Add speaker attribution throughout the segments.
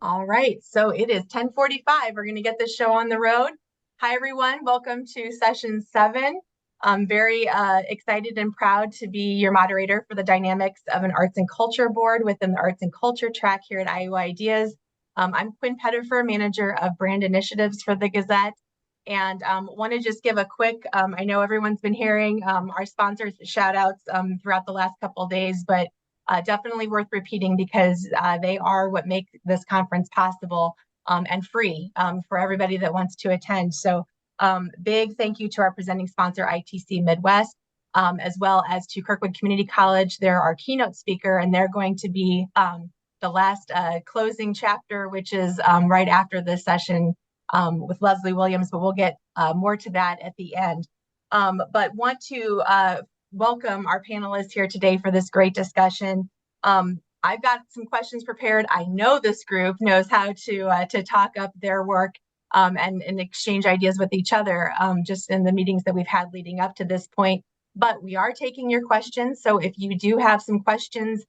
Speaker 1: All right, so it is 10:45. We're going to get this show on the road. Hi, everyone. Welcome to session 7. I'm very excited and proud to be your moderator for the dynamics of an arts and culture board within the arts and culture track here at Iowa Ideas. I'm Quinn Pettifer, manager of brand initiatives for the Gazette. And want to just give a quick, I know everyone's been hearing our sponsors shout outs throughout the last couple of days, but definitely worth repeating because they are what make this conference possible and free for everybody that wants to attend. So big thank you to our presenting sponsor, ITC Midwest, as well as to Kirkwood Community College. They're our keynote speaker, and they're going to be the last closing chapter, which is right after this session with Leslie Williams, but we'll get more to that at the end. But want to welcome our panelists here today for this great discussion. I've got some questions prepared. I know this group knows how to talk up their work and exchange ideas with each other just in the meetings that we've had leading up to this point. But we are taking your questions. So if you do have some questions,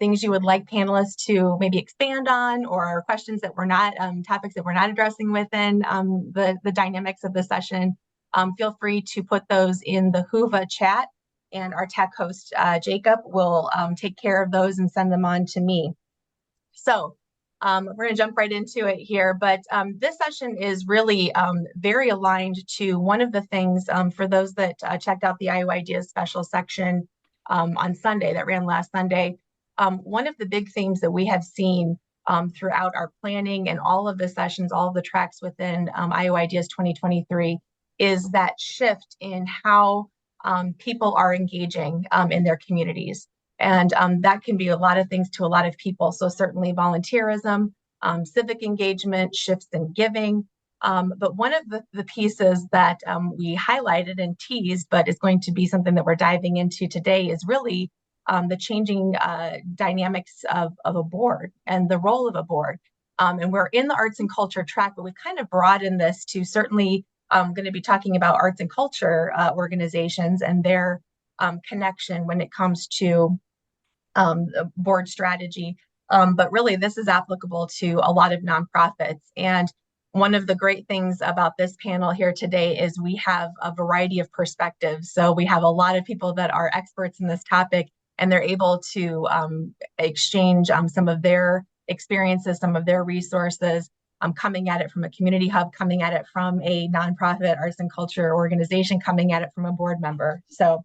Speaker 1: things you would like panelists to maybe expand on, or questions that we're not, topics that we're not addressing within the dynamics of the session, feel free to put those in the Whova chat. And our tech host, Jacob, will take care of those and send them on to me. So we're going to jump right into it here. But this session is really very aligned to one of the things for those that checked out the Iowa Ideas special section on Sunday that ran last Sunday. One of the big themes that we have seen throughout our planning and all of the sessions, all of the tracks within Iowa Ideas 2023 is that shift in how people are engaging in their communities. And that can be a lot of things to a lot of people. So certainly volunteerism, civic engagement, shifts in giving. But one of the pieces that we highlighted and teased, but is going to be something that we're diving into today, is really the changing dynamics of a board and the role of a board. And we're in the arts and culture track, but we've kind of broadened this to certainly going to be talking about arts and culture organizations and their connection when it comes to board strategy. But really, this is applicable to a lot of nonprofits. And one of the great things about this panel here today is we have a variety of perspectives. So we have a lot of people that are experts in this topic, and they're able to exchange some of their experiences, some of their resources, coming at it from a community hub, coming at it from a nonprofit arts and culture organization, coming at it from a board member. So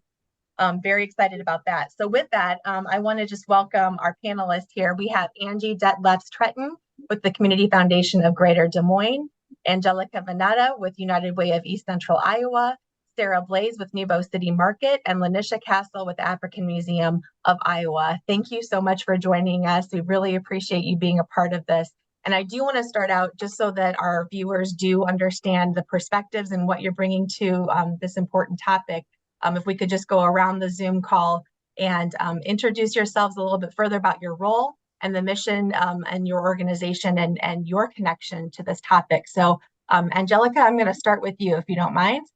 Speaker 1: I'm very excited about that. So with that, I want to just welcome our panelists here. We have Angie Detlefs-Tretton with the Community Foundation of Greater Des Moines, Angelica Venata with United Way of East Central Iowa, Sarah Blaze with Nebo City Market, and Lanisha Castle with the African Museum of Iowa. Thank you so much for joining us. We really appreciate you being a part of this. And I do want to start out just so that our viewers do understand the perspectives and what you're bringing to this important topic. If we could just go around the Zoom call and introduce yourselves a little bit further about your role and the mission and your organization and your connection to this topic. So Angelica, I'm going to start with you if you don't mind.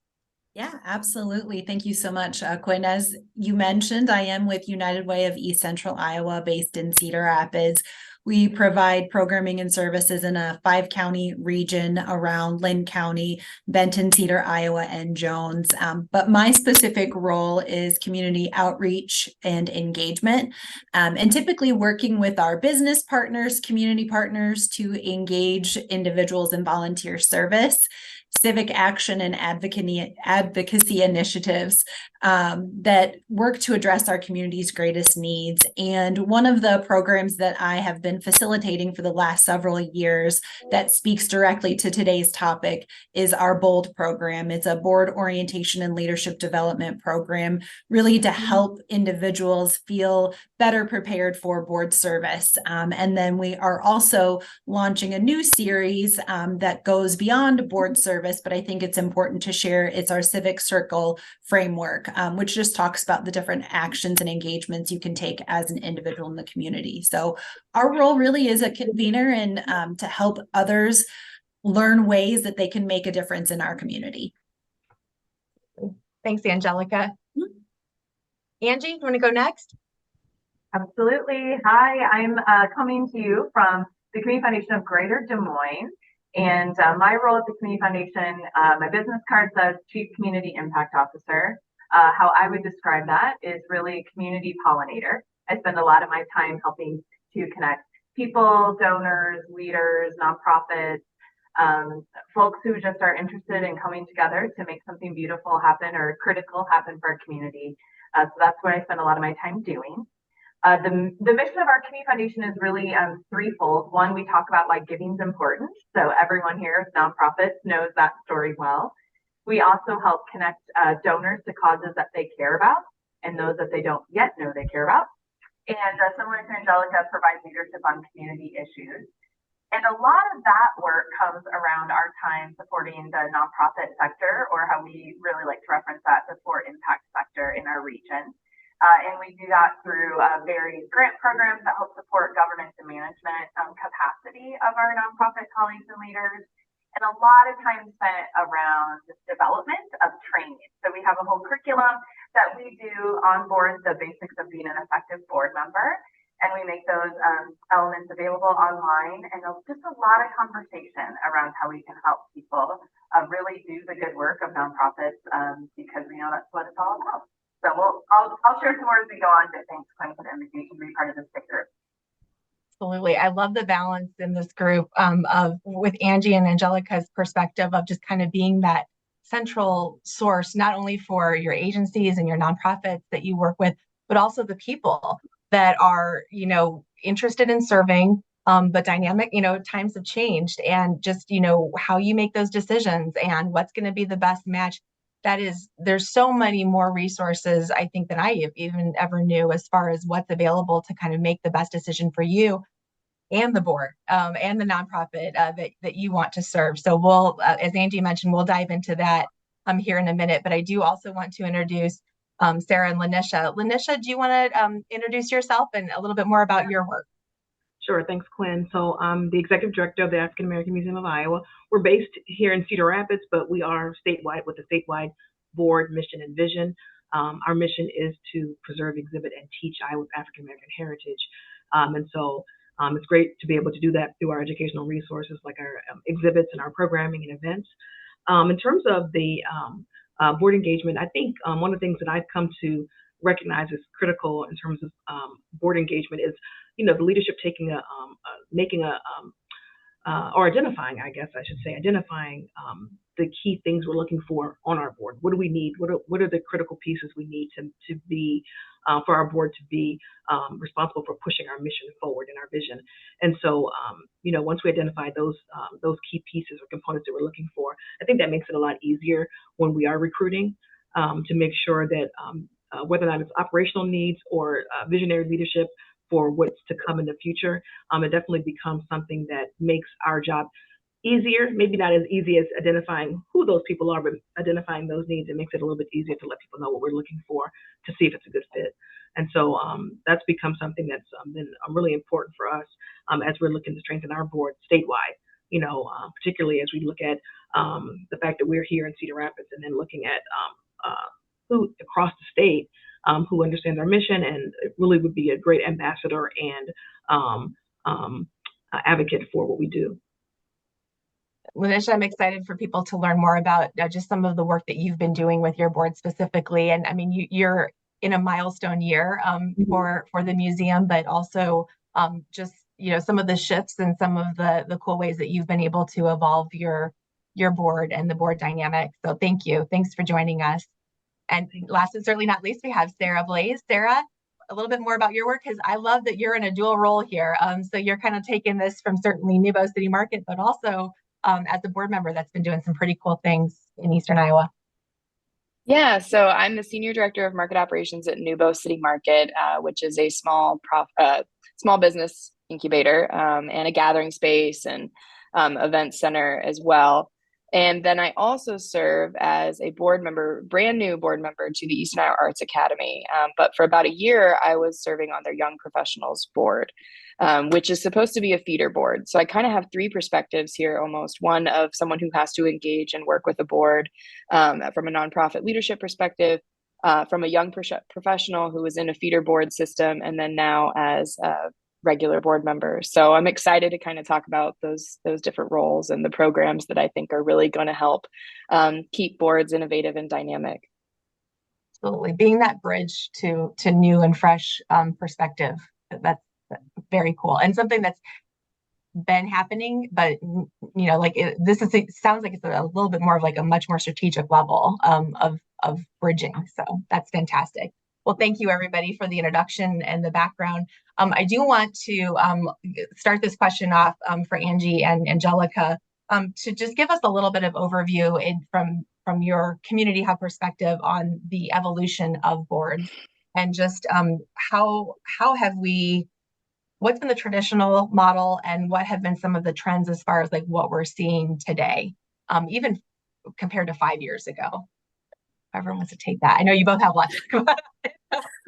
Speaker 2: Yeah, absolutely. Thank you so much, Quinn. As you mentioned, I am with United Way of East Central Iowa, based in Cedar Rapids. We provide programming and services in a 5-county region around Lynn County, Benton, Cedar, Iowa, and Jones. But my specific role is community outreach and engagement, and typically working with our business partners, community partners to engage individuals in volunteer service, civic action, and advocacy initiatives that work to address our community's greatest needs. And one of the programs that I have been facilitating for the last several years that speaks directly to today's topic is our BOLD program. It's a board orientation and leadership development program, really to help individuals feel better prepared for board service. And then we are also launching a new series that goes beyond board service, but I think it's important to share. It's our Civic Circle framework, which just talks about the different actions and engagements you can take as an individual in the community. So our role really is a convener and to help others learn ways that they can make a difference in our community.
Speaker 1: Thanks, Angelica. Angie, you want to go next?
Speaker 3: Absolutely. Hi, I'm coming to you from the Community Foundation of Greater Des Moines. And my role at the Community Foundation, my business card says Chief Community Impact Officer. How I would describe that is really a community pollinator. I spend a lot of my time helping to connect people, donors, leaders, nonprofits, folks who just are interested in coming together to make something beautiful happen or critical happen for our community. So that's what I spend a lot of my time doing. The mission of our community foundation is really threefold. One, we talk about why giving is important. So everyone here, nonprofits, knows that story well. We also help connect donors to causes that they care about and those that they don't yet know they care about. And similar to Angelica, provide leadership on community issues. And a lot of that work comes around our time supporting the nonprofit sector, or how we really like to reference that, the for impact sector in our region. And we do that through various grant programs that help support governance and management capacity of our nonprofit colleagues and leaders. And a lot of time spent around development of training. So we have a whole curriculum that we do on board the basics of being an effective board member. And we make those elements available online, and just a lot of conversation around how we can help people really do the good work of nonprofits, because we know that's what it's all about. So I'll share some more as we go on, but thanks, Quinn, for the invitation to be part of this big group.
Speaker 1: Absolutely. I love the balance in this group of with Angie and Angelica's perspective of just kind of being that central source, not only for your agencies and your nonprofits that you work with, but also the people that are, interested in serving, but dynamic, times have changed, and just, how you make those decisions and what's going to be the best match. There's so many more resources, I think, than I even ever knew as far as what's available to kind of make the best decision for you and the board, and the nonprofit that you want to serve. So we'll, as Angie mentioned, we'll dive into that here in a minute, but I do also want to introduce Sarah and Lanisha. Lanisha, do you want to introduce yourself and a little bit more about your work?
Speaker 4: Sure, thanks, Quinn. So I'm the executive director of the African American Museum of Iowa. We're based here in Cedar Rapids, but we are statewide with a statewide board mission and vision. Our mission is to preserve, exhibit, and teach Iowa's African American heritage. And so it's great to be able to do that through our educational resources like our exhibits and our programming and events. In terms of the board engagement, I think one of the things that I've come to recognize as critical in terms of board engagement is, the leadership taking or identifying, I guess I should say, identifying the key things we're looking for on our board. What do we need? What are the critical pieces we need to be for our board to be responsible for pushing our mission forward and our vision? And so, once we identify those key pieces or components that we're looking for, I think that makes it a lot easier when we are recruiting to make sure that whether or not it's operational needs or visionary leadership for what's to come in the future, it definitely becomes something that makes our job easier. Maybe not as easy as identifying who those people are, but identifying those needs. It makes it a little bit easier to let people know what we're looking for to see if it's a good fit. And so that's become something that's been really important for us as we're looking to strengthen our board statewide, particularly as we look at the fact that we're here in Cedar Rapids, and then looking at who across the state who understands our mission and really would be a great ambassador and advocate for what we do.
Speaker 1: Lanisha, I'm excited for people to learn more about just some of the work that you've been doing with your board specifically. And I mean, you're in a milestone year for the museum, but also just, some of the shifts and some of the cool ways that you've been able to evolve your board and the board dynamic. So thank you. Thanks for joining us. And last and certainly not least, we have Sarah Blaze. Sarah, a little bit more about your work, because I love that you're in a dual role here. So you're kind of taking this from certainly Nebo City Market, but also as a board member that's been doing some pretty cool things in Eastern Iowa.
Speaker 5: Yeah, so I'm the Senior Director of Market Operations at Nebo City Market, which is a small business incubator and a gathering space and event center as well. And then I also serve as a board member, brand new board member to the Eastern Iowa Arts Academy. But for about a year, I was serving on their Young Professionals Board, which is supposed to be a feeder board. So I kind of have three perspectives here almost. One of someone who has to engage and work with a board from a nonprofit leadership perspective, from a young professional who was in a feeder board system, and then now as regular board members. So I'm excited to kind of talk about those different roles and the programs that I think are really going to help keep boards innovative and dynamic.
Speaker 1: Absolutely, being that bridge to new and fresh perspective. That's very cool, and something that's been happening, but like it sounds like it's a little bit more of like a much more strategic level of bridging. So that's fantastic. Well, thank you everybody for the introduction and the background. I do want to start this question off for Angie and Angelica to just give us a little bit of overview from your community hub perspective on the evolution of boards, and just what's been the traditional model and what have been some of the trends as far as like what we're seeing today, even compared to 5 years ago. Everyone wants to take that. I know you both have lots to talk about.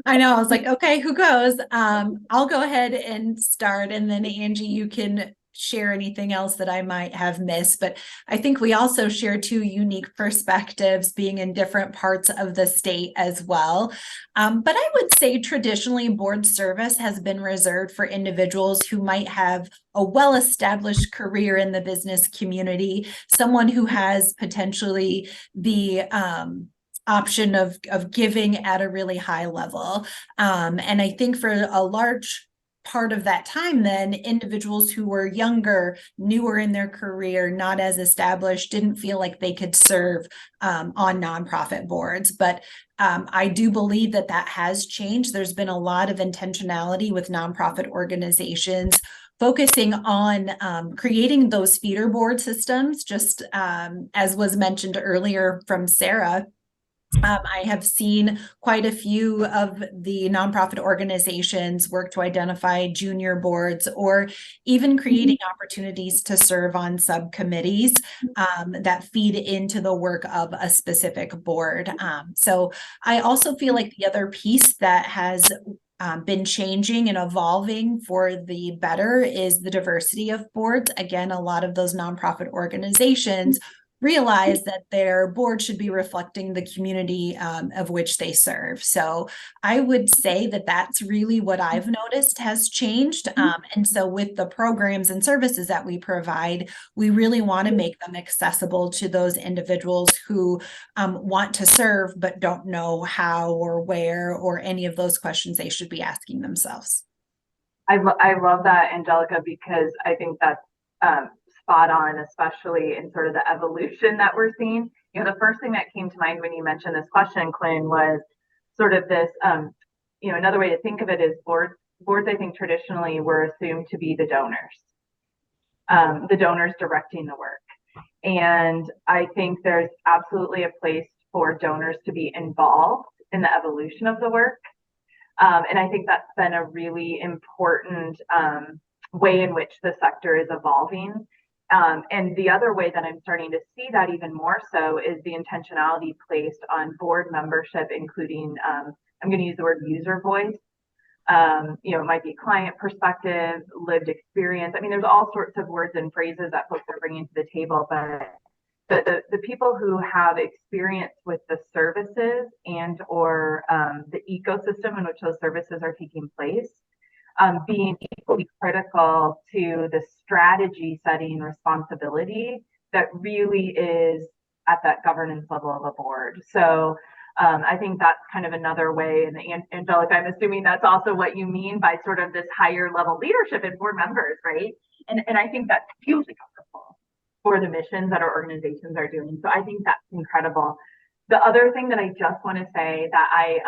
Speaker 2: I know. I was like, okay, who goes? I'll go ahead and start, and then Angie, you can share anything else that I might have missed. But I think we also share two unique perspectives, being in different parts of the state as well. But I would say traditionally board service has been reserved for individuals who might have a well-established career in the business community, someone who has potentially the option of giving at a really high level. And I think for a large part of that time, then individuals who were younger, newer in their career, not as established, didn't feel like they could serve on nonprofit boards. But I do believe that has changed. There's been a lot of intentionality with nonprofit organizations focusing on creating those feeder board systems, just as was mentioned earlier from Sarah. I have seen quite a few of the nonprofit organizations work to identify junior boards, or even creating opportunities to serve on subcommittees that feed into the work of a specific board. So I also feel like the other piece that has been changing and evolving for the better is the diversity of boards. Again, a lot of those nonprofit organizations realize that their board should be reflecting the community of which they serve. So I would say that that's really what I've noticed has changed. And so with the programs and services that we provide, we really want to make them accessible to those individuals who want to serve but don't know how or where, or any of those questions they should be asking themselves.
Speaker 3: I love that, Angelica, because I think that's spot on, especially in sort of the evolution that we're seeing. The first thing that came to mind when you mentioned this question, Quinn, was sort of this, another way to think of it is boards, I think traditionally were assumed to be the donors directing the work. And I think there's absolutely a place for donors to be involved in the evolution of the work. And I think that's been a really important way in which the sector is evolving. And the other way that I'm starting to see that even more so is the intentionality placed on board membership, including, I'm going to use the word user voice. It might be client perspective, lived experience. I mean, there's all sorts of words and phrases that folks are bringing to the table, but the people who have experience with the services and or the ecosystem in which those services are taking place, being equally critical to the strategy setting responsibility that really is at that governance level of a board. So I think that's kind of another way. And Angelica, I'm assuming that's also what you mean by sort of this higher level leadership and board members, right? And I think that's hugely powerful for the missions that our organizations are doing. So I think that's incredible. The other thing that I just want to say that I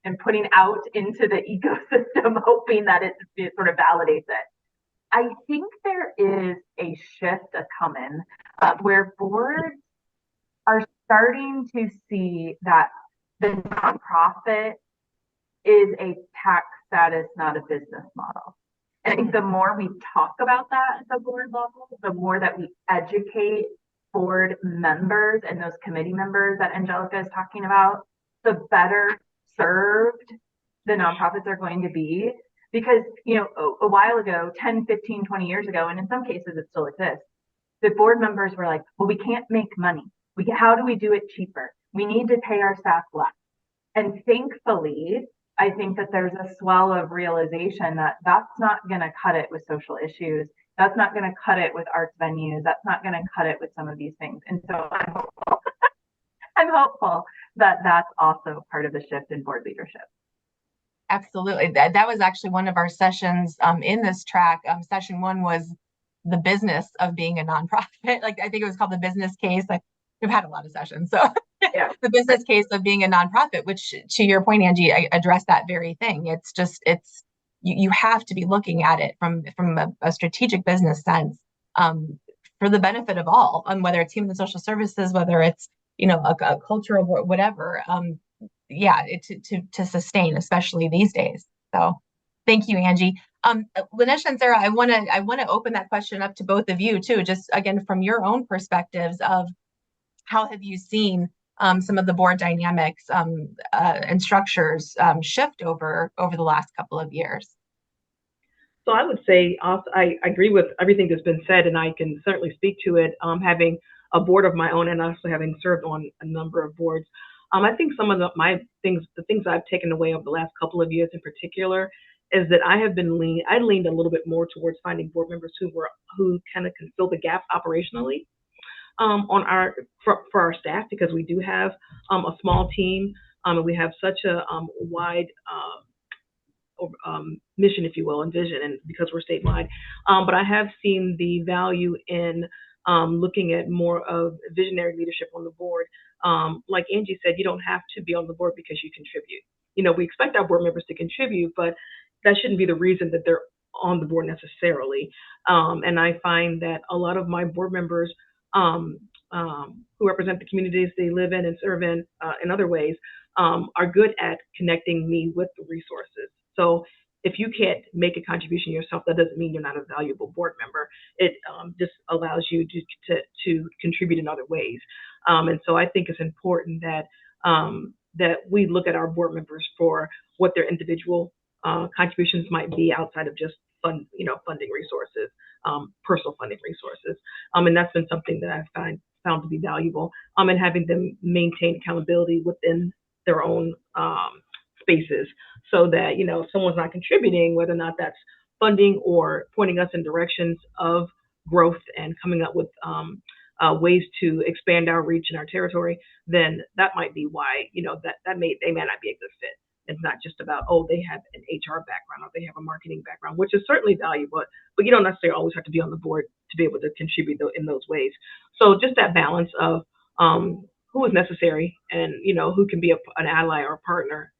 Speaker 3: am putting out into the ecosystem, hoping that it sort of validates it. I think there is a shift coming where boards are starting to see that the nonprofit is a tax status, not a business model. And I think the more we talk about that at the board level, the more that we educate board members and those committee members that Angelica is talking about, the better served the nonprofits are going to be. Because, a while ago, 10, 15, 20 years ago, and in some cases it still exists, the board members were like, well, we can't make money. How do we do it cheaper? We need to pay our staff less. And thankfully, I think that there's a swell of realization that that's not going to cut it with social issues. That's not going to cut it with arts venues. That's not going to cut it with some of these things. And so I'm hopeful that that's also part of the shift in board leadership.
Speaker 1: Absolutely. That was actually one of our sessions in this track. Session 1 was the business of being a nonprofit. Like, I think it was called the business case. Like, we've had a lot of sessions. So
Speaker 3: Yeah.
Speaker 1: the business case of being a nonprofit, which, to your point, Angie, I addressed that very thing. It's just, you have to be looking at it from a strategic business sense, for the benefit of all, whether it's human and social services, whether it's, a cultural, whatever. Yeah, to sustain, especially these days. So thank you, Angie. Linesha and Sarah, I want to open that question up to both of you too, just again from your own perspectives of how have you seen some of the board dynamics and structures shift over the last couple of years.
Speaker 4: So I would say also, I agree with everything that's been said, and I can certainly speak to it. Having a board of my own and also having served on a number of boards, I think some of the things I've taken away over the last couple of years in particular is that I leaned a little bit more towards finding board members who kind of can fill the gaps operationally for our staff, because we do have a small team, and we have such a wide mission, if you will, and vision, and because we're statewide. But I have seen the value in looking at more of visionary leadership on the board. Like Angie said, you don't have to be on the board because you contribute. We expect our board members to contribute, but that shouldn't be the reason that they're on the board necessarily. And I find that a lot of my board members who represent the communities they live in and serve in other ways are good at connecting me with the resources. So if you can't make a contribution yourself, that doesn't mean you're not a valuable board member. It just allows you to contribute in other ways. And so I think it's important that that we look at our board members for what their individual contributions might be outside of just funding resources, personal funding resources. And that's been something that I've found to be valuable. And having them maintain accountability within their own spaces, so that if someone's not contributing, whether or not that's funding or pointing us in directions of growth and coming up with ways to expand our reach in our territory, then that might be why they may not be a good fit. It's not just about, they have an HR background or they have a marketing background, which is certainly valuable, but you don't necessarily always have to be on the board to be able to contribute in those ways. So just that balance of who is necessary and who can be an ally or a partner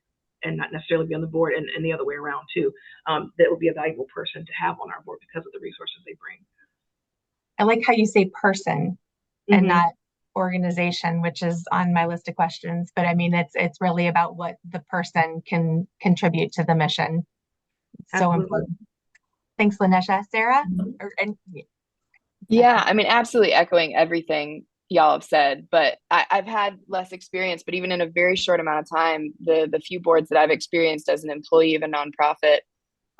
Speaker 4: and not necessarily be on the board, and the other way around too. That would be a valuable person to have on our board because of the resources they bring.
Speaker 1: I like how you say person and not organization, which is on my list of questions. But I mean, it's really about what the person can contribute to the mission. It's so important. Thanks, Linesha. Sarah?
Speaker 5: Yeah, I mean, absolutely echoing everything y'all have said, but I've had less experience, but even in a very short amount of time, the few boards that I've experienced as an employee of a nonprofit,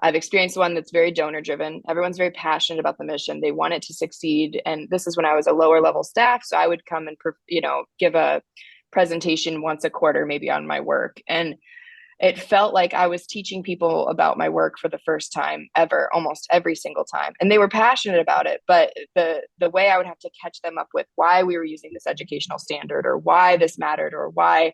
Speaker 5: I've experienced one that's very donor driven. Everyone's very passionate about the mission. They want it to succeed. And this is when I was a lower level staff. So I would come and, give a presentation once a quarter, maybe on my work. And it felt like I was teaching people about my work for the first time ever, almost every single time. And they were passionate about it, but the way I would have to catch them up with why we were using this educational standard, or why this mattered, or why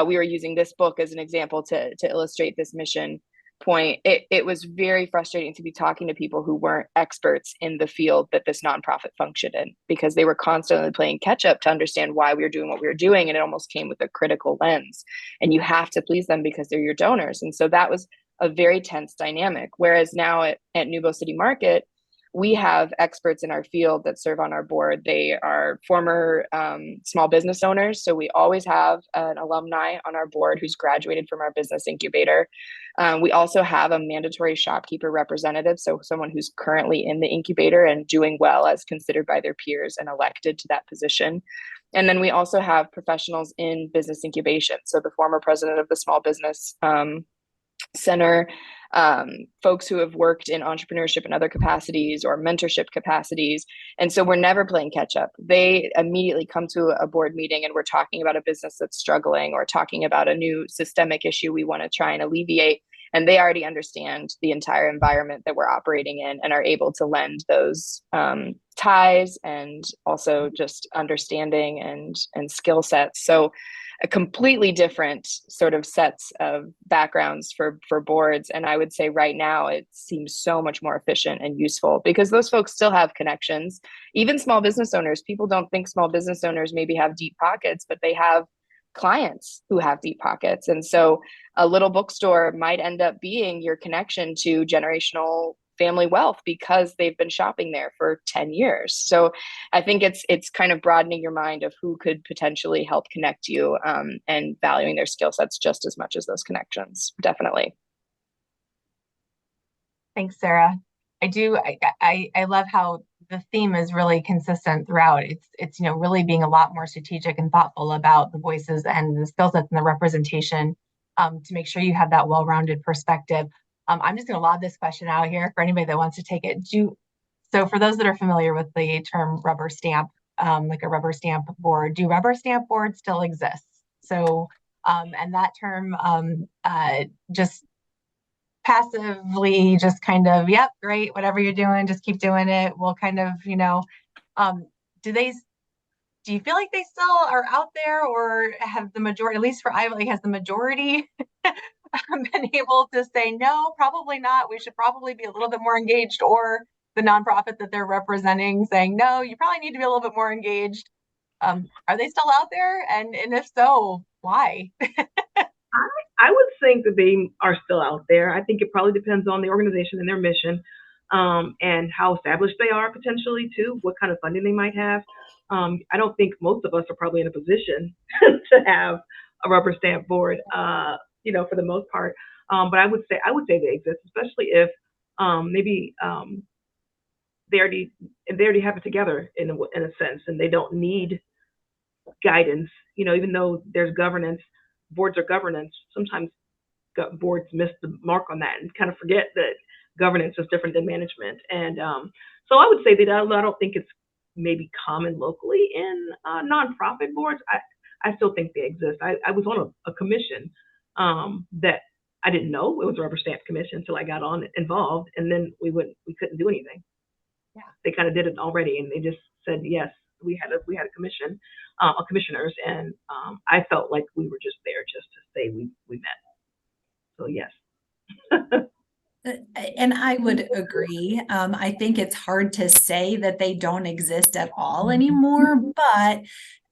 Speaker 5: we were using this book as an example to illustrate this mission point, it was very frustrating to be talking to people who weren't experts in the field that this nonprofit functioned in, because they were constantly playing catch up to understand why we were doing what we were doing. And it almost came with a critical lens, and you have to please them because they're your donors. And so that was a very tense dynamic. Whereas now at New Bow City Market, we have experts in our field that serve on our board. They are former small business owners. So we always have an alumni on our board who's graduated from our business incubator. We also have a mandatory shopkeeper representative. So someone who's currently in the incubator and doing well as considered by their peers and elected to that position. And then we also have professionals in business incubation. So the former president of the small business center folks who have worked in entrepreneurship and other capacities or mentorship capacities. And so we're never playing catch up. They immediately come to a board meeting and we're talking about a business that's struggling or talking about a new systemic issue we want to try and alleviate. And they already understand the entire environment that we're operating in and are able to lend those ties and also just understanding and skill sets. So a completely different sort of sets of backgrounds for boards. And I would say right now it seems so much more efficient and useful because those folks still have connections. Even small business owners, people don't think small business owners maybe have deep pockets, but they have clients who have deep pockets. And so a little bookstore might end up being your connection to generational family wealth because they've been shopping there for 10 years. So I think it's kind of broadening your mind of who could potentially help connect you and valuing their skill sets just as much as those connections. Definitely.
Speaker 1: Thanks, Sarah. I love how the theme is really consistent throughout. It's really being a lot more strategic and thoughtful about the voices and the skill sets and the representation to make sure you have that well-rounded perspective. I'm just going to lob this question out here for anybody that wants to take it. So for those that are familiar with the term rubber stamp, like a rubber stamp board, do rubber stamp boards still exist? So, and that term just passively just kind of, yep, great, whatever you're doing, just keep doing it. We'll kind of, do you feel like they still are out there, or have the majority, at least for Iowa, like, has the majority been able to say, no, probably not. We should probably be a little bit more engaged, or the nonprofit that they're representing saying, no, you probably need to be a little bit more engaged. Are they still out there? And if so, why?
Speaker 4: I would think that they are still out there. I think it probably depends on the organization and their mission, and how established they are potentially too, what kind of funding they might have. I don't think most of us are probably in a position to have a rubber stamp board, for the most part. But I would say they exist, especially if maybe they already have it together in a sense, and they don't need guidance. Even though there's governance, boards are governance. Sometimes boards miss the mark on that and kind of forget that governance is different than management. And so I would say that I don't think it's maybe common locally in nonprofit boards. I still think they exist. I was on a commission that I didn't know it was a rubber stamp commission until I got involved, and then we couldn't do anything.
Speaker 1: Yeah,
Speaker 4: they kind of did it already, and they just said yes. We had a commission, commissioners, and I felt like we were just there just to say we met. So yes.
Speaker 2: And I would agree. I think it's hard to say that they don't exist at all anymore, but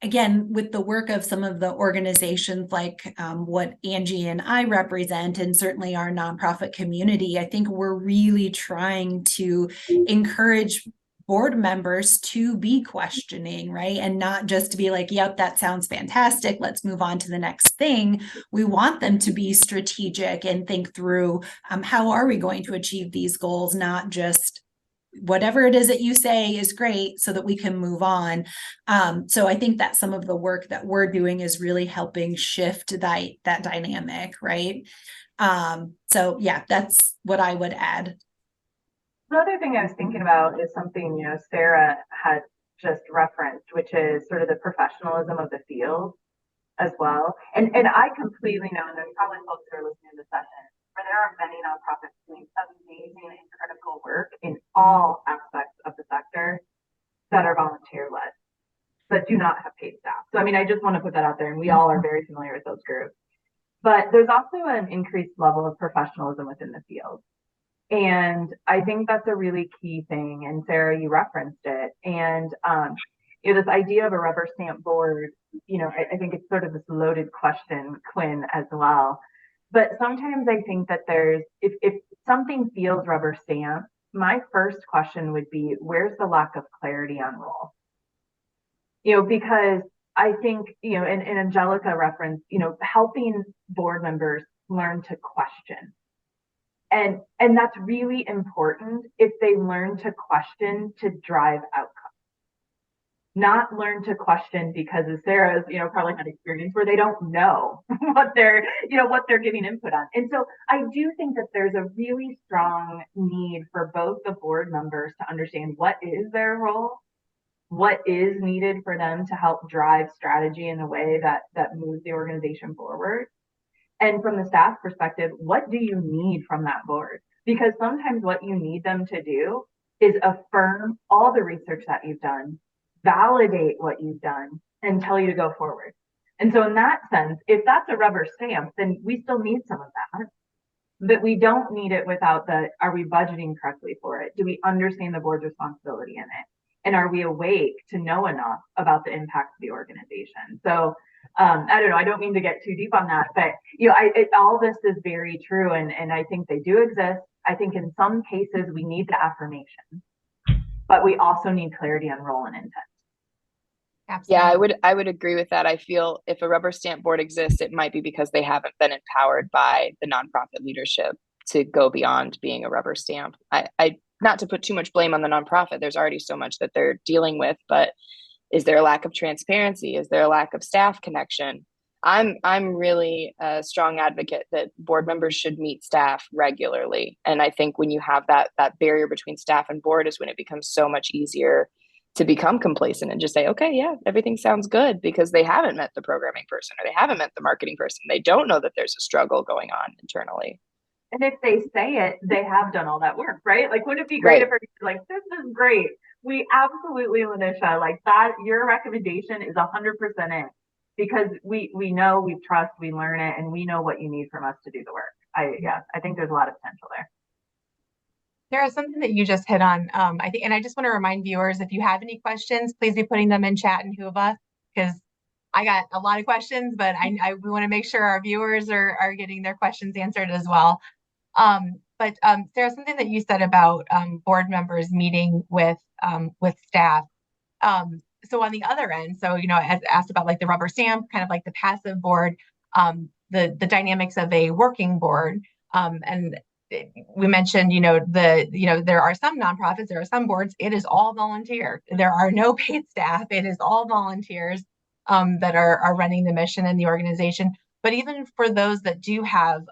Speaker 2: again, with the work of some of the organizations like what Angie and I represent, and certainly our nonprofit community, I think we're really trying to encourage board members to be questioning, right? And not just to be like, yep, that sounds fantastic, let's move on to the next thing. We want them to be strategic and think through how are we going to achieve these goals, not just whatever it is that you say is great so that we can move on. So I think that some of the work that we're doing is really helping shift that dynamic, right? So yeah, that's what I would add.
Speaker 3: The other thing I was thinking about is something, Sarah had just referenced, which is sort of the professionalism of the field as well. And I completely know, and there's probably folks that are listening to the session, where there are many nonprofits doing amazing and critical work in all aspects of the sector that are volunteer-led, that do not have paid staff. So, I just want to put that out there, and we all are very familiar with those groups. But there's also an increased level of professionalism within the field. And I think that's a really key thing. And Sarah, you referenced it. And this idea of a rubber stamp board, I think it's sort of this loaded question, Quinn, as well. But sometimes I think that if something feels rubber stamp, my first question would be, where's the lack of clarity on role? Because I think, and Angelica referenced, helping board members learn to question. And that's really important if they learn to question to drive outcomes. not learn to question because, as Sarah's, probably had experience where they don't know what they're giving input on. And so I do think that there's a really strong need for both the board members to understand what is their role, what is needed for them to help drive strategy in a way that moves the organization forward. And from the staff perspective, what do you need from that board? Because sometimes what you need them to do is affirm all the research that you've done, validate what you've done, and tell you to go forward. And so in that sense, if that's a rubber stamp, then we still need some of that. But we don't need it without are we budgeting correctly for it? Do we understand the board's responsibility in it? And are we awake to know enough about the impact of the organization? So I don't know, I don't mean to get too deep on that, but all this is very true. And I think they do exist. I think in some cases we need the affirmation, but we also need clarity on role and intent.
Speaker 1: Absolutely.
Speaker 5: Yeah, I would agree with that. I feel if a rubber stamp board exists, it might be because they haven't been empowered by the nonprofit leadership to go beyond being a rubber stamp. I not to put too much blame on the nonprofit. There's already so much that they're dealing with, but is there a lack of transparency? Is there a lack of staff connection? I'm really a strong advocate that board members should meet staff regularly. And I think when you have that barrier between staff and board is when it becomes so much easier to become complacent and just say, okay, yeah, everything sounds good, because they haven't met the programming person or they haven't met the marketing person. They don't know that there's a struggle going on internally.
Speaker 3: And if they say it, they have done all that work, right? Like, wouldn't it be great if we're like, this is great. We absolutely, Lanisha, like that, your recommendation is 100% in, because we know, we trust, we learn it, and we know what you need from us to do the work. I think there's a lot of potential there.
Speaker 1: Sarah, something that you just hit on, I think, and I just want to remind viewers, if you have any questions, please be putting them in chat in Whova, because I got a lot of questions, but we want to make sure our viewers are getting their questions answered as well. But Sarah, something that you said about board members meeting with staff. So on the other end, so as asked about like the rubber stamp, kind of like the passive board, the dynamics of a working board, and we mentioned, there are some nonprofits, there are some boards, it is all volunteer. There are no paid staff. It is all volunteers that are running the mission and the organization. But even for those that do have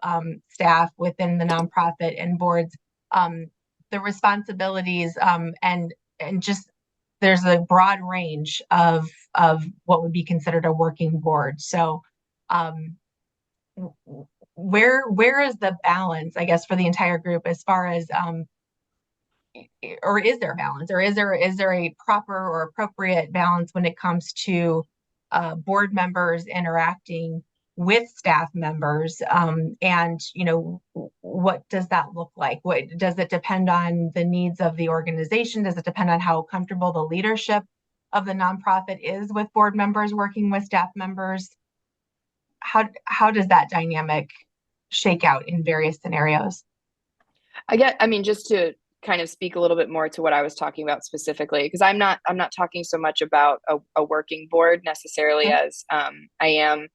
Speaker 1: staff within the nonprofit and boards, the responsibilities and just there's a broad range of what would be considered a working board. So where is the balance, I guess, for the entire group as far as or is there balance, or is there a proper or appropriate balance when it comes to board members interacting with staff members, and what does that look like? What does it depend on the needs of the organization? Does it depend on how comfortable the leadership of the nonprofit is with board members working with staff members? How does that dynamic shake out in various scenarios?
Speaker 5: Just to kind of speak a little bit more to what I was talking about specifically, because I'm not talking so much about a working board necessarily as I am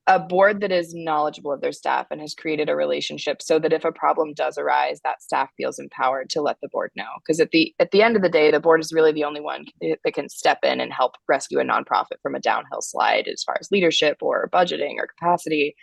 Speaker 5: a board that is knowledgeable of their staff and has created a relationship so that if a problem does arise, that staff feels empowered to let the board know. Because at the end of the day, the board is really the only one that can step in and help rescue a nonprofit from a downhill slide as far as leadership or budgeting or capacity.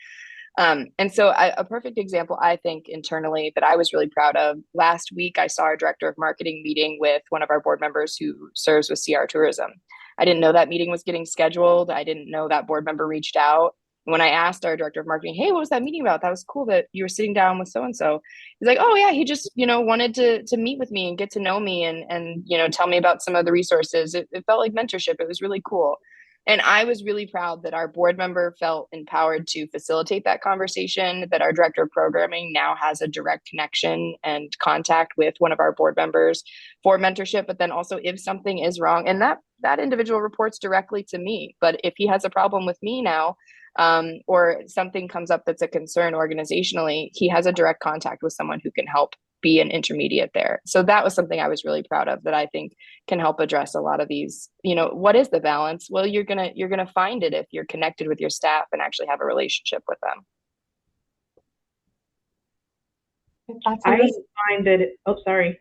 Speaker 5: And so a perfect example, I think, internally that I was really proud of, last week, I saw our director of marketing meeting with one of our board members who serves with CR Tourism. I didn't know that meeting was getting scheduled. I didn't know that board member reached out. When I asked our director of marketing, hey, what was that meeting about? That was cool that you were sitting down with so-and-so. He's like, oh yeah, he just, wanted to meet with me and get to know me and tell me about some of the resources. It felt like mentorship. It was really cool. And I was really proud that our board member felt empowered to facilitate that conversation, that our director of programming now has a direct connection and contact with one of our board members for mentorship, but then also if something is wrong, and that individual reports directly to me. But if he has a problem with me now, or something comes up that's a concern organizationally, he has a direct contact with someone who can help be an intermediate there. So that was something I was really proud of that I think can help address a lot of these, what is the balance? Well, you're going to find it if you're connected with your staff and actually have a relationship with them.
Speaker 4: I find that, sorry.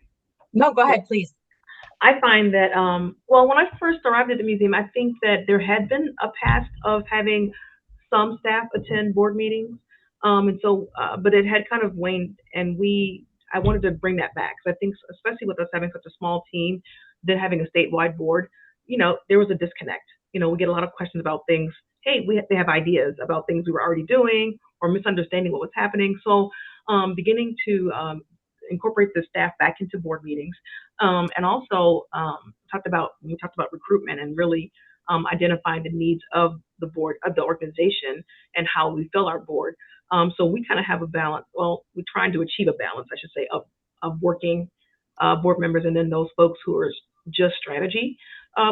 Speaker 1: No, go ahead, please.
Speaker 4: I find that, well, when I first arrived at the museum, I think that there had been a past of having some staff attend board meetings. And so, but it had kind of waned, and I wanted to bring that back. So I think, especially with us having such a small team, then having a statewide board, there was a disconnect. We get a lot of questions about things. Hey, they have ideas about things we were already doing or misunderstanding what was happening. So, beginning to incorporate the staff back into board meetings, and also when we talked about recruitment and really identifying the needs of the board, of the organization, and how we fill our board. So we kind of have a balance. Well, we're trying to achieve a balance, I should say, of working board members, and then those folks who are just strategy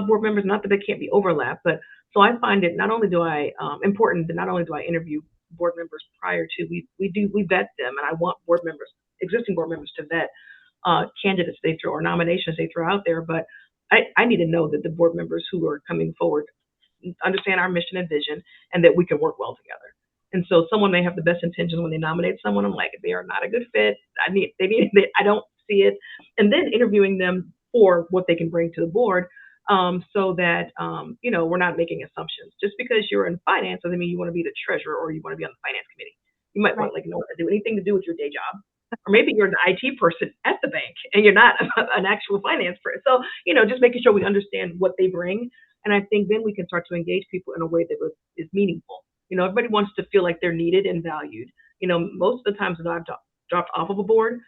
Speaker 4: board members. Not that there can't be overlap, but so I find it not only do I important that not only do I interview board members prior to we vet them, and I want existing board members to vet candidates they throw or nominations they throw out there, but I need to know that the board members who are coming forward understand our mission and vision, and that we can work well together. And so someone may have the best intentions when they nominate someone. I'm like, they are not a good fit. I don't see it. And then interviewing them for what they can bring to the board, so that, we're not making assumptions. Just because you're in finance doesn't mean you want to be the treasurer or you want to be on the finance committee. You might want to do anything to do with your day job. Or maybe you're an IT person at the bank and you're not an actual finance person. So, just making sure we understand what they bring. And I think then we can start to engage people in a way that is meaningful. Everybody wants to feel like they're needed and valued. Most of the times that I've dropped off of a board,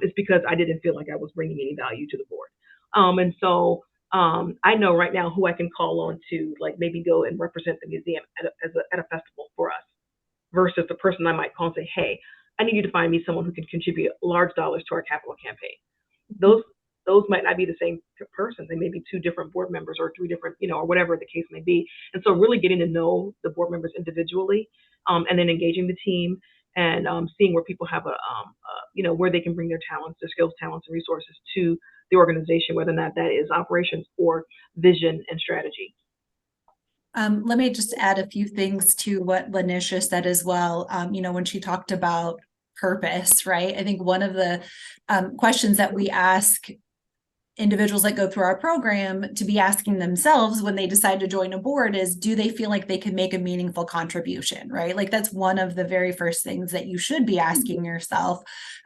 Speaker 4: is because I didn't feel like I was bringing any value to the board. And so I know right now who I can call on to, like, maybe go and represent the museum at a festival for us, versus the person I might call and say, hey, I need you to find me someone who can contribute large dollars to our capital campaign. Those might not be the same person. They may be two different board members or three different, or whatever the case may be. And so really getting to know the board members individually, and then engaging the team, and seeing where people have where they can bring their talents, their skills, talents, and resources to the organization, whether or not that is operations or vision and strategy.
Speaker 2: Let me just add a few things to what Lanisha said as well. When she talked about purpose, right? I think one of the questions that we ask individuals that go through our program to be asking themselves when they decide to join a board is, do they feel like they can make a meaningful contribution, right? Like, that's one of the very first things that you should be asking yourself.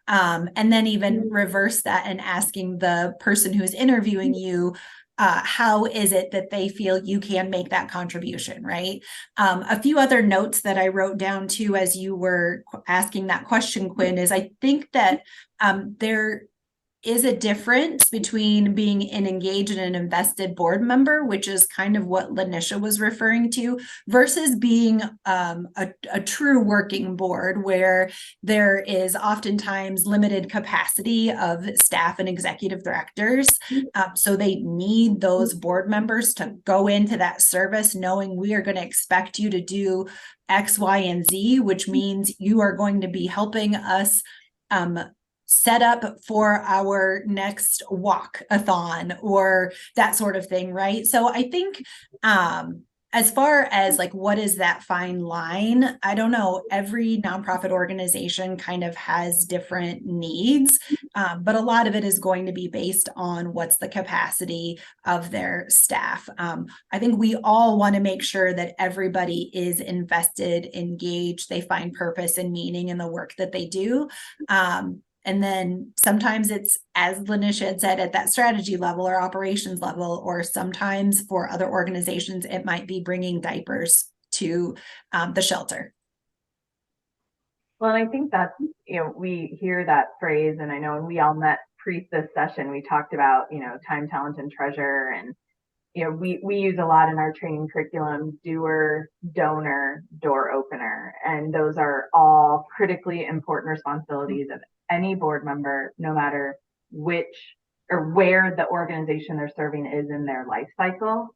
Speaker 2: And then even reverse that and asking the person who's interviewing you, how is it that they feel you can make that contribution, right? A few other notes that I wrote down too as you were asking that question, Quinn, is I think that there is a difference between being an engaged and an invested board member, which is kind of what Lanisha was referring to, versus being a true working board, where there is oftentimes limited capacity of staff and executive directors. So they need those board members to go into that service knowing we are going to expect you to do X, Y, and Z, which means you are going to be helping us set up for our next walk-a-thon or that sort of thing, right? So I think as far as like, what is that fine line? I don't know. Every nonprofit organization kind of has different needs, but a lot of it is going to be based on what's the capacity of their staff. I think we all want to make sure that everybody is invested, engaged, they find purpose and meaning in the work that they do. And then sometimes it's, as Lanisha had said, at that strategy level or operations level, or sometimes for other organizations, it might be bringing diapers to the shelter.
Speaker 3: Well, and I think that's, we hear that phrase, and I know when we all met pre this session, we talked about, time, talent, and treasure. And, we use a lot in our training curriculum, doer, donor, door opener. And those are all critically important responsibilities of any board member, no matter which or where the organization they're serving is in their life cycle.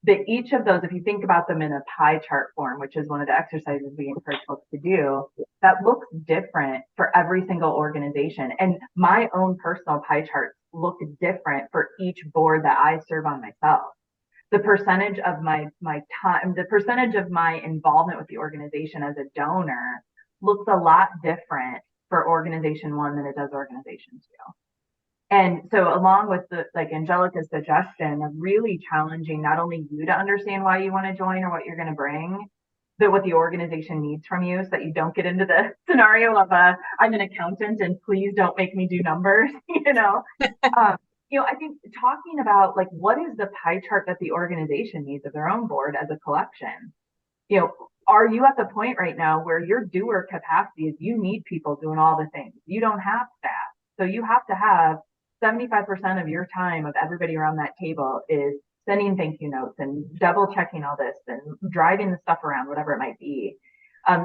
Speaker 3: But each of those, if you think about them in a pie chart form, which is one of the exercises we encourage folks to do, that looks different for every single organization. And my own personal pie charts look different for each board that I serve on myself. The percentage of my time, the percentage of my involvement with the organization as a donor looks a lot different for organization one than it does organization two. And so along with the, like Angelica's suggestion of really challenging not only you to understand why you want to join or what you're going to bring, but what the organization needs from you, so that you don't get into the scenario of I'm an accountant and please don't make me do numbers, I think talking about like, what is the pie chart that the organization needs of their own board as a collection? Are you at the point right now where your doer capacity is you need people doing all the things? You don't have staff. So you have to have 75% of your time of everybody around that table is sending thank you notes and double checking all this and driving the stuff around, whatever it might be.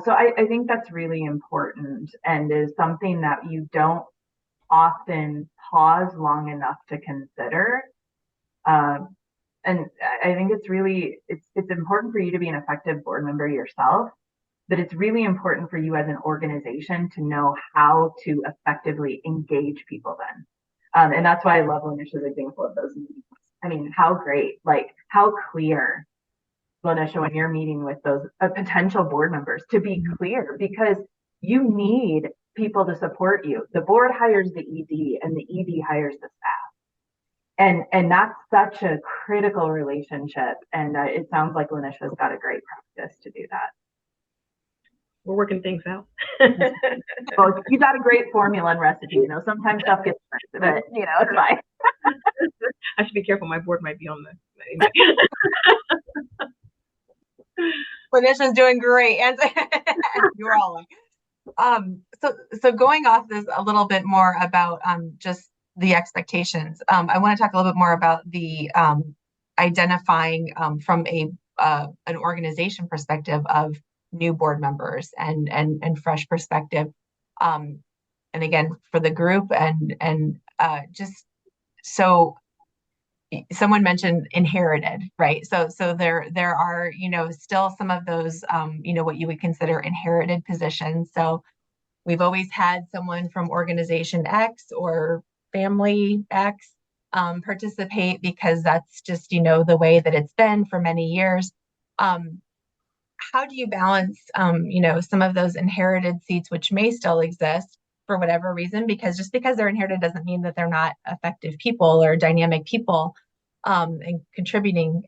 Speaker 3: So I think that's really important and is something that you don't often pause long enough to consider. And I think it's important for you to be an effective board member yourself, but it's really important for you as an organization to know how to effectively engage people then. And that's why I love Lanisha's example of those meetings. I mean, how great, like how clear, Lanisha, when you're meeting with those potential board members, to be clear, because you need people to support you. The board hires the ED and the ED hires the staff. And that's such a critical relationship. And it sounds like Lanisha's got a great practice to do that.
Speaker 4: We're working things out.
Speaker 3: Well, you got a great formula and recipe. Sometimes stuff gets burnt, but it's fine.
Speaker 4: I should be careful. My board might be on the.
Speaker 1: Lanisha's doing great, and you're all so going off this a little bit more about just the expectations. I want to talk a little bit more about the identifying from an organization perspective of new board members and fresh perspective. And again, for the group and just so someone mentioned inherited, right? So there are, still some of those, what you would consider inherited positions. So we've always had someone from organization X or family X participate because that's just, the way that it's been for many years. How do you balance, some of those inherited seats, which may still exist for whatever reason, because just because they're inherited doesn't mean that they're not effective people or dynamic people and contributing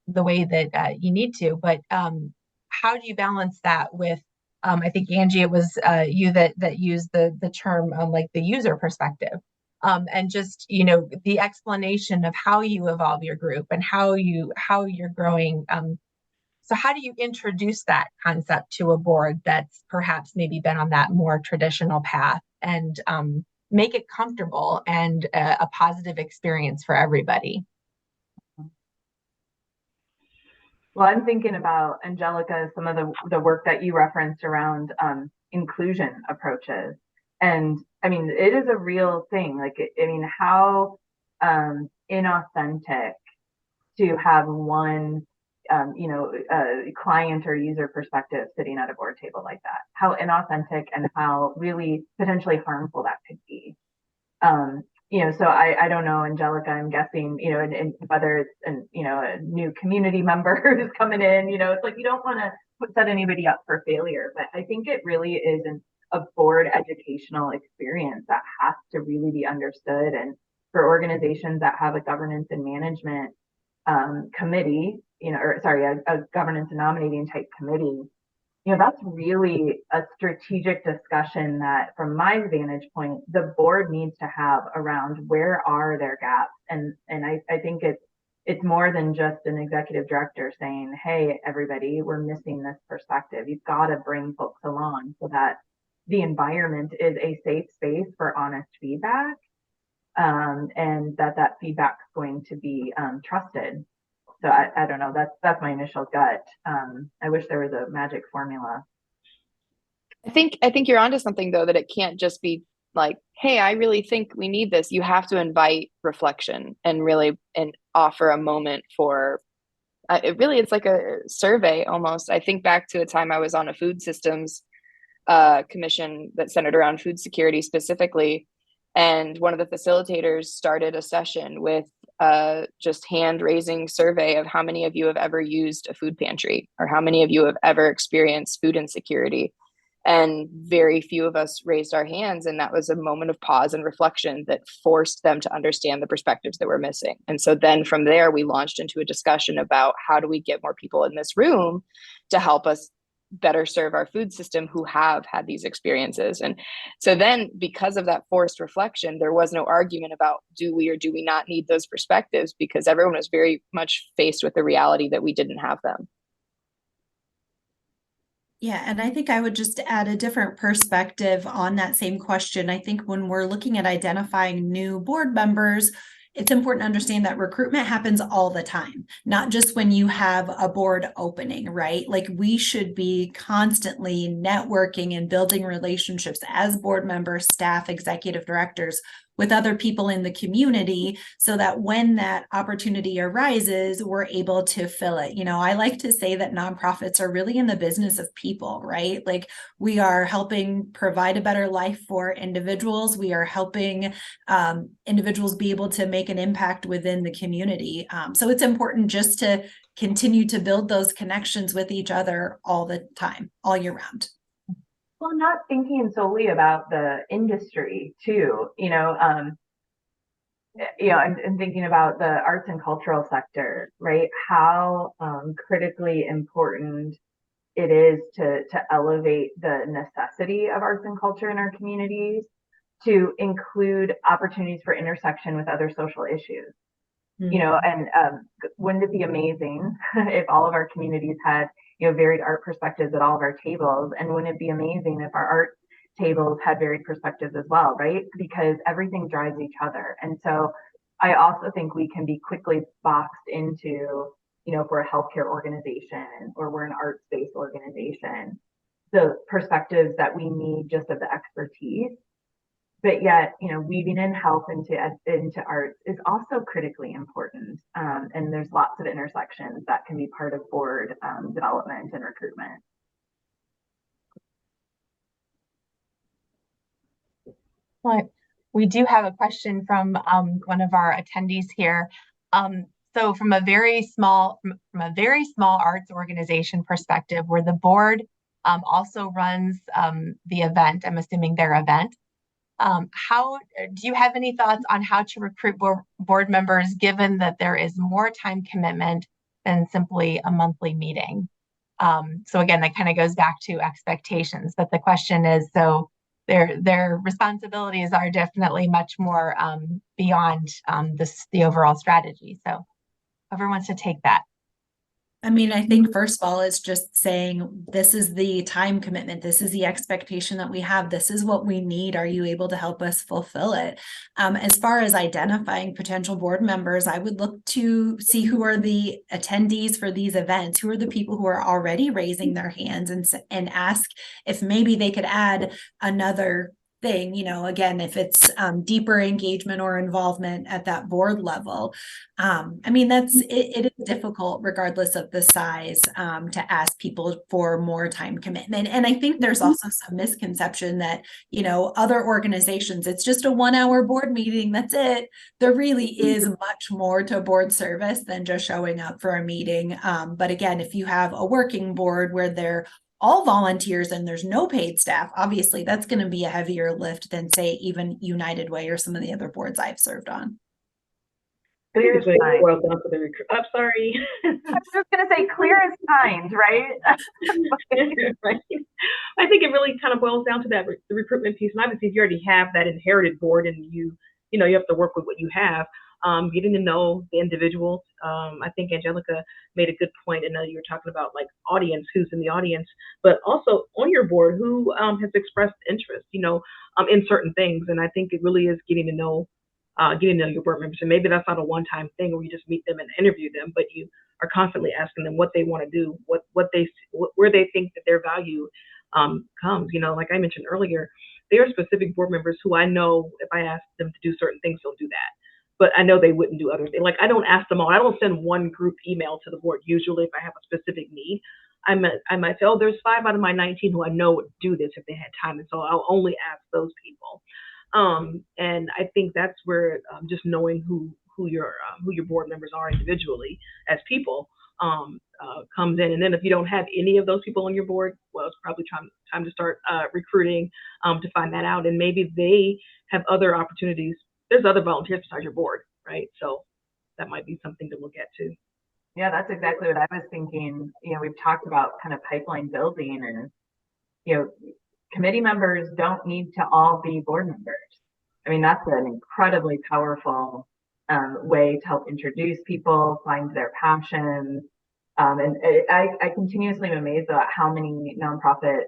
Speaker 1: the way that you need to. But how do you balance that with, I think, Angie, it was you that used the term like the user perspective. And just, the explanation of how you evolve your group and how you're growing. So how do you introduce that concept to a board that's perhaps maybe been on that more traditional path and make it comfortable and a positive experience for everybody?
Speaker 3: Well, I'm thinking about, Angelica, some of the work that you referenced around inclusion approaches. And I mean, it is a real thing. Like, how inauthentic to have one client or user perspective sitting at a board table like that. How inauthentic and how really potentially harmful that could be. So I don't know, Angelica, I'm guessing, and whether it's a new community member who's coming in, it's like you don't want to set anybody up for failure. But I think it really is a board educational experience that has to really be understood. And for organizations that have a governance and management committee, a governance and nominating type committee, that's really a strategic discussion that, from my vantage point, the board needs to have around where are their gaps. And I think it's more than just an executive director saying, hey, everybody, we're missing this perspective. You've got to bring folks along so that the environment is a safe space for honest feedback, and that feedback is going to be trusted. So I don't know, that's my initial gut. I wish there was a magic formula.
Speaker 5: I think you're onto something, though, that it can't just be like, hey, I really think we need this. You have to invite reflection and offer a moment for it's like a survey almost. I think back to a time I was on a food systems commission that centered around food security specifically. And one of the facilitators started a session with just hand raising survey of how many of you have ever used a food pantry or how many of you have ever experienced food insecurity. And very few of us raised our hands. And that was a moment of pause and reflection that forced them to understand the perspectives that were missing. And so then from there, we launched into a discussion about how do we get more people in this room to help us better serve our food system who have had these experiences. And so then because of that forced reflection, there was no argument about do we or do we not need those perspectives, because everyone was very much faced with the reality that we didn't have them.
Speaker 2: Yeah, and I think I would just add a different perspective on that same question. I think when we're looking at identifying new board members, it's important to understand that recruitment happens all the time, not just when you have a board opening, right? Like we should be constantly networking and building relationships as board members, staff, executive directors with other people in the community so that when that opportunity arises, we're able to fill it. You know, I like to say that nonprofits are really in the business of people, right? Like we are helping provide a better life for individuals. We are helping individuals be able to make an impact within the community. So it's important just to continue to build those connections with each other all the time, all year round.
Speaker 3: Well, not thinking solely about the industry too, and thinking about the arts and cultural sector, right? How critically important it is to elevate the necessity of arts and culture in our communities, to include opportunities for intersection with other social issues. And wouldn't it be amazing if all of our communities had, varied art perspectives at all of our tables? And wouldn't it be amazing if our art tables had varied perspectives as well, right? Because everything drives each other. And so I also think we can be quickly boxed into, if we're a healthcare organization or we're an arts-based organization, the perspectives that we need just of the expertise. But yet, weaving in health into arts is also critically important. And there's lots of intersections that can be part of board development and recruitment.
Speaker 1: Well, we do have a question from one of our attendees here. So from a very small arts organization perspective, where the board also runs the event, I'm assuming their event. How do you have any thoughts on how to recruit board members, given that there is more time commitment than simply a monthly meeting? So again, that kind of goes back to expectations, but the question is, so their responsibilities are definitely much more beyond the overall strategy. So whoever wants to take that.
Speaker 2: I mean, I think first of all, it's just saying this is the time commitment. This is the expectation that we have. This is what we need. Are you able to help us fulfill it? As far as identifying potential board members, I would look to see who are the attendees for these events, who are the people who are already raising their hands, and ask if maybe they could add another thing, again, if it's deeper engagement or involvement at that board level. I mean, it is difficult regardless of the size to ask people for more time commitment. And I think there's also some misconception that, other organizations, it's just a 1-hour board meeting, that's it. There really is much more to board service than just showing up for a meeting. But again, if you have a working board where they're all volunteers and there's no paid staff, obviously that's going to be a heavier lift than, say, even United Way or some of the other boards I've served on.
Speaker 3: Clear as kind.
Speaker 4: Well done for the I'm sorry.
Speaker 3: I was just going to say clear as kind, right?
Speaker 4: Right. I think it really kind of boils down to that the recruitment piece. And obviously, if you already have that inherited board and you have to work with what you have, getting to know the individuals. I think Angelica made a good point. And you were talking about like audience, who's in the audience, but also on your board, who has expressed interest, in certain things. And I think it really is getting to know your board members. And maybe that's not a one-time thing where you just meet them and interview them, but you are constantly asking them what they want to do, where they think that their value comes. Like I mentioned earlier, there are specific board members who I know if I ask them to do certain things, they'll do that. But I know they wouldn't do other things. Like I don't ask them all. I don't send one group email to the board usually if I have a specific need. I might say, oh, there's 5 out of my 19 who I know would do this if they had time. And so I'll only ask those people. And I think that's where just knowing who your board members are individually as people comes in. And then if you don't have any of those people on your board, well, it's probably time to start recruiting to find that out. And maybe they have other opportunities. There's other volunteers besides your board, right? So that might be something to look at too.
Speaker 3: Yeah, that's exactly what I was thinking. We've talked about kind of pipeline building, and committee members don't need to all be board members. I mean, that's an incredibly powerful way to help introduce people, find their passions. I continuously am amazed at how many nonprofits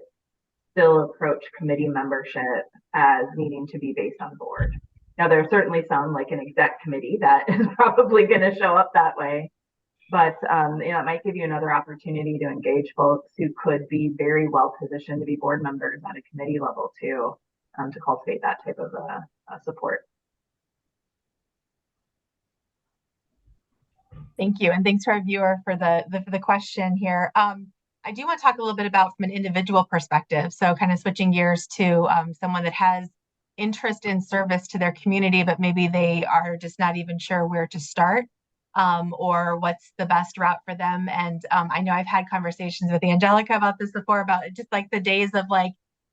Speaker 3: still approach committee membership as needing to be based on board. Now, there are certainly some, like an exec committee, that is probably going to show up that way. But it might give you another opportunity to engage folks who could be very well positioned to be board members at a committee level too, to cultivate that type of support.
Speaker 1: Thank you, and thanks to our viewer for the question here. I do want to talk a little bit about from an individual perspective. So kind of switching gears to someone that has interest in service to their community, but maybe they are just not even sure where to start. Or what's the best route for them. And I know I've had conversations with Angelica about this before, about just like the days of like,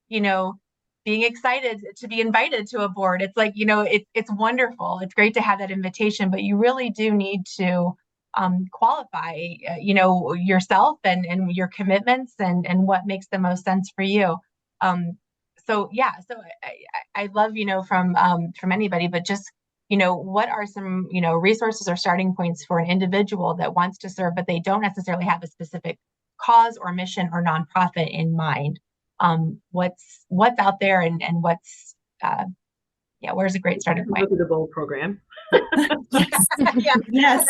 Speaker 1: being excited to be invited to a board. It's like, it's wonderful. It's great to have that invitation, but you really do need to qualify, yourself and your commitments and what makes the most sense for you. So I love, from anybody, but just what are some, resources or starting points for an individual that wants to serve, but they don't necessarily have a specific cause or mission or nonprofit in mind? What's out there and what's, where's a great starting point?
Speaker 4: Look at the BOLD program.
Speaker 2: Yes.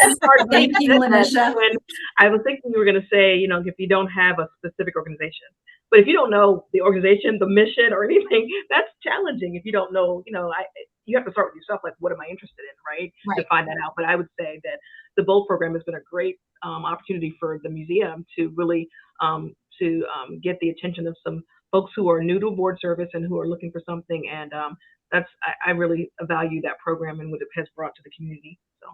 Speaker 2: Thank you, Lanisha.
Speaker 4: When I was thinking you were going to say, if you don't have a specific organization, but if you don't know the organization, the mission, or anything, that's challenging. If you don't know, you have to start with yourself. Like, what am I interested in, right? To find that out. But I would say that the BOLD program has been a great opportunity for the museum to really get the attention of some folks who are new to board service and who are looking for something. And I really value that program and what it has brought to the community. So.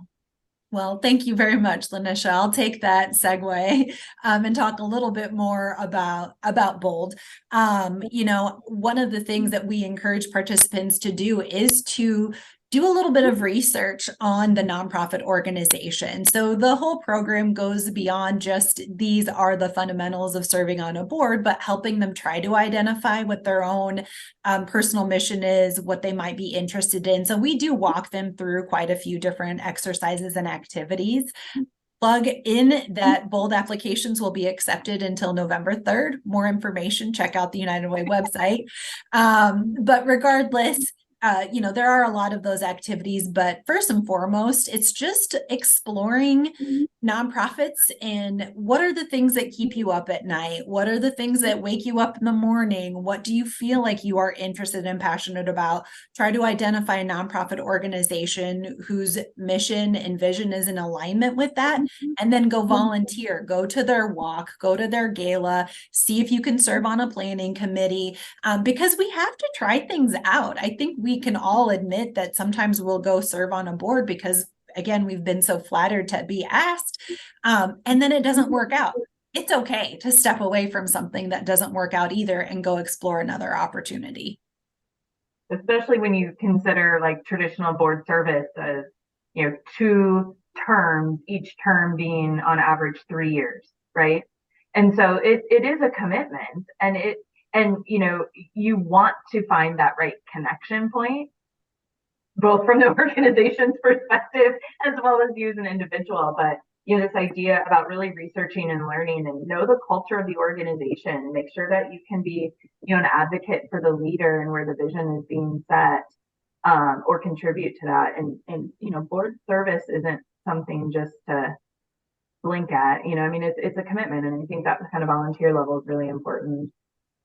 Speaker 2: Well, thank you very much, Lanisha. I'll take that segue and talk a little bit more about BOLD. One of the things that we encourage participants to do is to do a little bit of research on the nonprofit organization. So the whole program goes beyond just these are the fundamentals of serving on a board, but helping them try to identify what their own personal mission is, what they might be interested in. So we do walk them through quite a few different exercises and activities. Plug in that BOLD applications will be accepted until November 3rd. More information, check out the United Way website. But regardless, there are a lot of those activities, but first and foremost, it's just exploring nonprofits and what are the things that keep you up at night? What are the things that wake you up in the morning? What do you feel like you are interested and passionate about? Try to identify a nonprofit organization whose mission and vision is in alignment with that, and then go volunteer, go to their walk, go to their gala, see if you can serve on a planning committee, because we have to try things out. I think we can all admit that sometimes we'll go serve on a board because, again, we've been so flattered to be asked, and then it doesn't work out. It's okay to step away from something that doesn't work out either and go explore another opportunity.
Speaker 3: Especially when you consider like traditional board service as, 2 terms, each term being on average 3 years, right? And so it is a commitment, and you want to find that right connection point, both from the organization's perspective as well as you as an individual. But this idea about really researching and learning and know the culture of the organization, make sure that you can be an advocate for the leader and where the vision is being set, or contribute to that. And board service isn't something just to blink at. It's a commitment, and I think that kind of volunteer level is really important.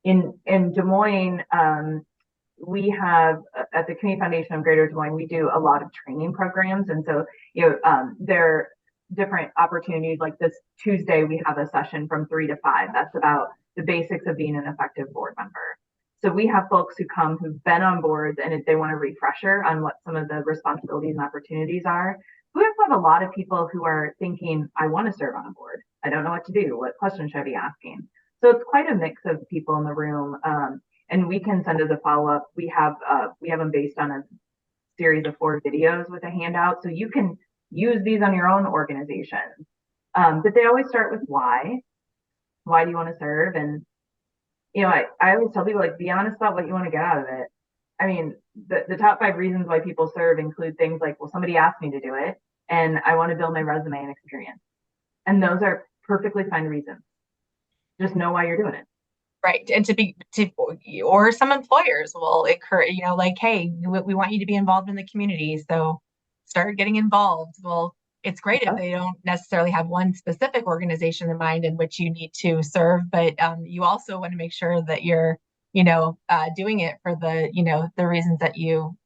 Speaker 3: In Des Moines, we have at the Community Foundation of Greater Des Moines, we do a lot of training programs. And so, there are different opportunities. Like this Tuesday, we have a session from 3 to 5. That's about the basics of being an effective board member. So we have folks who come who've been on boards, and if they want a refresher on what some of the responsibilities and opportunities are, We also have a lot of people who are thinking, I want to serve on a board. I don't know what to do. What questions should I be asking? So it's quite a mix of people in the room. And we can send as a follow-up. We have them based on a series of 4 videos with a handout. So you can use these on your own organization. But they always start with why. Why do you want to serve? And, I always tell people, like, be honest about what you want to get out of it. I mean, the top 5 reasons why people serve include things like, well, somebody asked me to do it and I want to build my resume and experience. And those are perfectly fine reasons. Just know why you're doing it.
Speaker 1: Right. And or some employers will encourage, like, hey, we want you to be involved in the community. So start getting involved. Well, it's great if they don't necessarily have one specific organization in mind in which you need to serve, but you also want to make sure that you're, doing it for the reasons that you,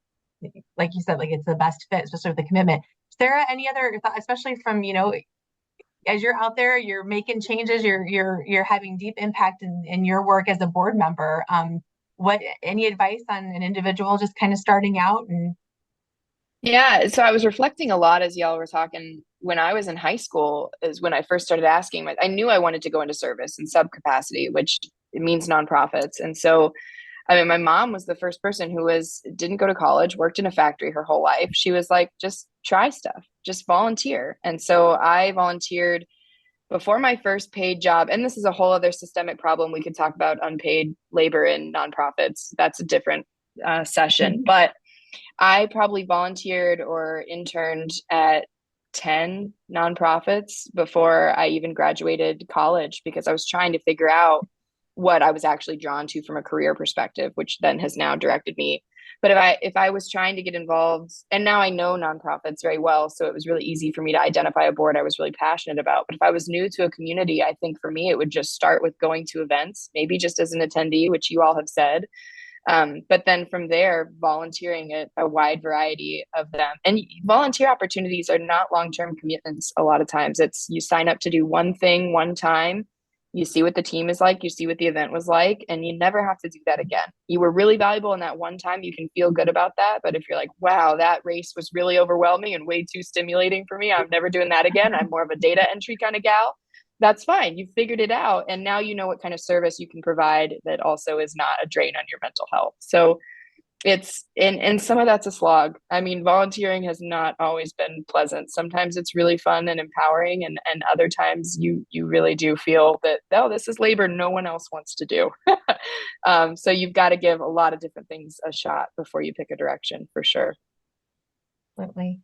Speaker 1: like you said, like it's the best fit, especially with the commitment. Sarah, any other thought, especially from, as you're out there, you're making changes, you're having deep impact in your work as a board member. Any advice on an individual just kind of starting out? And
Speaker 5: Yeah, so I was reflecting a lot as y'all were talking. When I was in high school is when I first started asking. I knew I wanted to go into service in sub capacity, which means nonprofits. And so, I mean, my mom was the first person who didn't go to college, worked in a factory her whole life. She was like, just try stuff, just volunteer. And so I volunteered before my first paid job. And this is a whole other systemic problem. We could talk about unpaid labor in nonprofits. That's a different session. But I probably volunteered or interned at 10 nonprofits before I even graduated college because I was trying to figure out what I was actually drawn to from a career perspective, which then has now directed me. But if I was trying to get involved, and now I know nonprofits very well, so it was really easy for me to identify a board I was really passionate about. But if I was new to a community, I think for me it would just start with going to events, maybe just as an attendee, which you all have said. But then from there, volunteering at a wide variety of them. And volunteer opportunities are not long-term commitments. A lot of times it's you sign up to do one thing one time, you see what the team is like, you see what the event was like, and you never have to do that again. You were really valuable in that one time. You can feel good about that. But if you're like, wow, that race was really overwhelming and way too stimulating for me, I'm never doing that again. I'm more of a data entry kind of gal. That's fine. You figured it out. And now you know what kind of service you can provide that also is not a drain on your mental health. So it's and some of that's a slog. I mean, volunteering has not always been pleasant. Sometimes it's really fun and empowering, and other times you really do feel that, oh, this is labor no one else wants to do. So you've got to give a lot of different things a shot before you pick a direction, for sure.
Speaker 1: absolutely.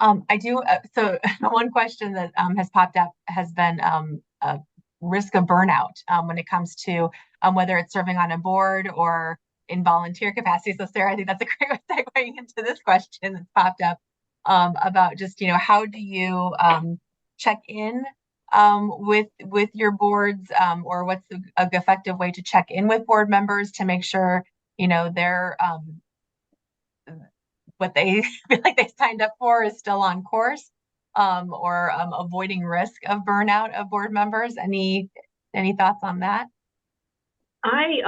Speaker 1: I do. So one question that has popped up has been a risk of burnout when it comes to whether it's serving on a board or in volunteer capacity. So Sarah, I think that's a great way of segueing into this question that's popped up about just, how do you check in with your boards, or what's a effective way to check in with board members to make sure, they're what they feel like they signed up for is still on course, or avoiding risk of burnout of board members. Any thoughts on that?
Speaker 4: I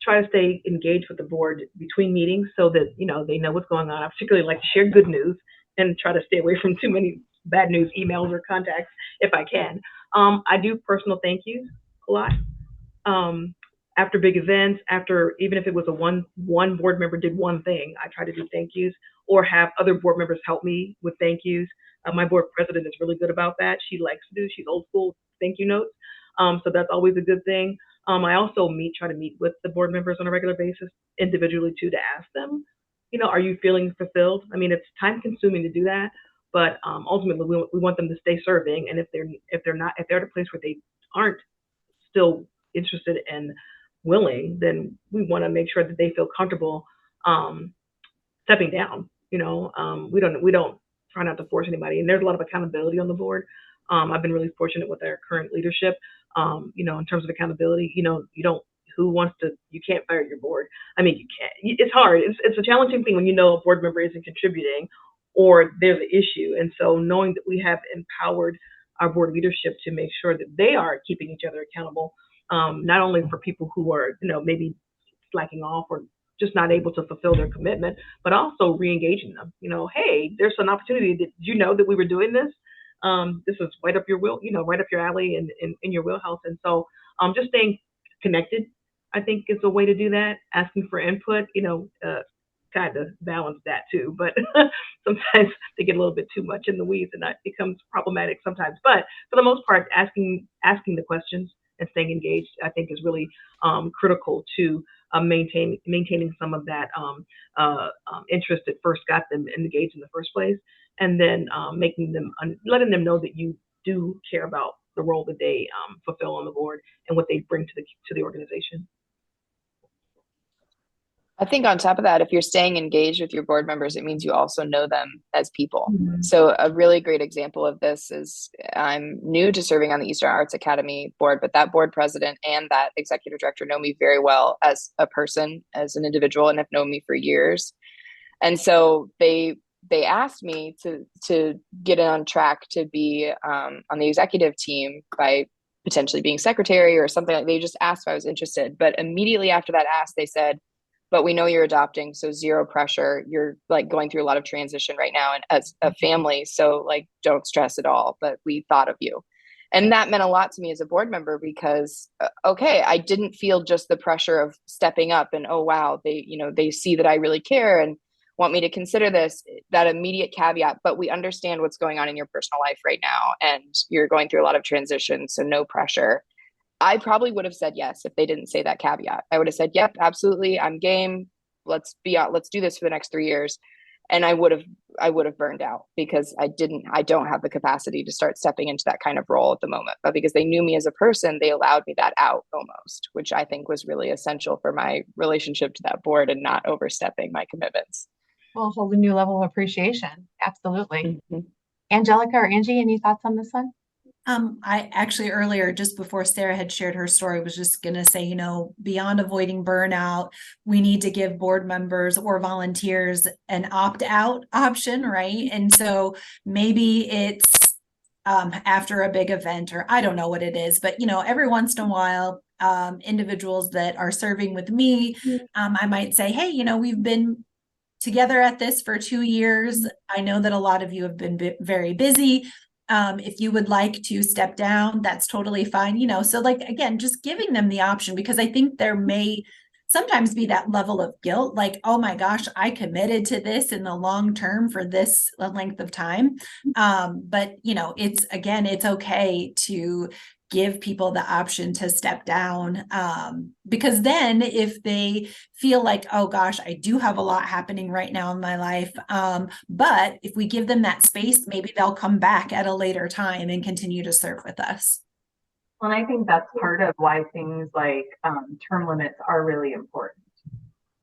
Speaker 4: try to stay engaged with the board between meetings so that they know what's going on. I particularly like to share good news and try to stay away from too many bad news emails or contacts if I can. I do personal thank yous a lot. After big events, even if it was one board member did one thing, I try to do thank yous or have other board members help me with thank yous. My board president is really good about that. She's old school thank you notes. So that's always a good thing. I also try to meet with the board members on a regular basis individually too, to ask them, are you feeling fulfilled? I mean, it's time consuming to do that, but ultimately we want them to stay serving. And if they're at a place where they aren't still interested and willing, then we want to make sure that they feel comfortable stepping down. We don't try not to force anybody, and there's a lot of accountability on the board. I've been really fortunate with our current leadership. In terms of accountability, you can't fire your board. I mean, you can't. It's hard. It's a challenging thing when a board member isn't contributing or there's an issue. And so knowing that we have empowered our board leadership to make sure that they are keeping each other accountable, not only for people who are, maybe slacking off or just not able to fulfill their commitment, but also re-engaging them. Hey, there's an opportunity. Did you know that we were doing this? This is right up your right up your alley and in your wheelhouse. And so just staying connected, I think, is a way to do that. Asking for input, kind of balance that too. But sometimes they get a little bit too much in the weeds, and that becomes problematic sometimes. But for the most part, asking the questions and staying engaged, I think, is really critical to maintaining some of that interest that first got them engaged in the first place, and then letting them know that you do care about the role that they fulfill on the board and what they bring to the organization.
Speaker 5: I think on top of that, if you're staying engaged with your board members, it means you also know them as people.
Speaker 1: Mhm.
Speaker 5: So a really great example of this is I'm new to serving on the Eastern Arts Academy board, but that board president and that executive director know me very well as a person, as an individual, and have known me for years. And so they asked me to get on track to be on the executive team by potentially being secretary or something. They just asked if I was interested. But immediately after that ask, they said, but we know you're adopting, so zero pressure. You're like going through a lot of transition right now and as a family, so like don't stress at all, but we thought of you. And that meant a lot to me as a board member because okay, I didn't feel just the pressure of stepping up and oh wow, they see that I really care and want me to consider this, that immediate caveat, but we understand what's going on in your personal life right now and you're going through a lot of transition, so no pressure. I probably would have said yes if they didn't say that caveat. I would have said, yep, absolutely, I'm game. Let's do this for the next 3 years. And I would have burned out because I don't have the capacity to start stepping into that kind of role at the moment. But because they knew me as a person, they allowed me that out almost, which I think was really essential for my relationship to that board and not overstepping my commitments.
Speaker 1: Well, hold a new level of appreciation. Absolutely.
Speaker 5: Mm-hmm.
Speaker 1: Angelica or Angie, any thoughts on this one?
Speaker 2: I actually earlier, just before Sarah had shared her story, was just going to say, beyond avoiding burnout, we need to give board members or volunteers an opt-out option, right? And so maybe it's after a big event, or I don't know what it is, but every once in a while, individuals that are serving with me, I might say, hey, we've been together at this for 2 years. I know that a lot of you have been very busy. If you would like to step down, that's totally fine. So like, again, just giving them the option, because I think there may sometimes be that level of guilt, like, oh my gosh, I committed to this in the long term for this length of time. But it's okay to give people the option to step down, because then if they feel like, oh gosh, I do have a lot happening right now in my life, but if we give them that space, maybe they'll come back at a later time and continue to serve with us.
Speaker 3: Well, and I think that's part of why things like term limits are really important.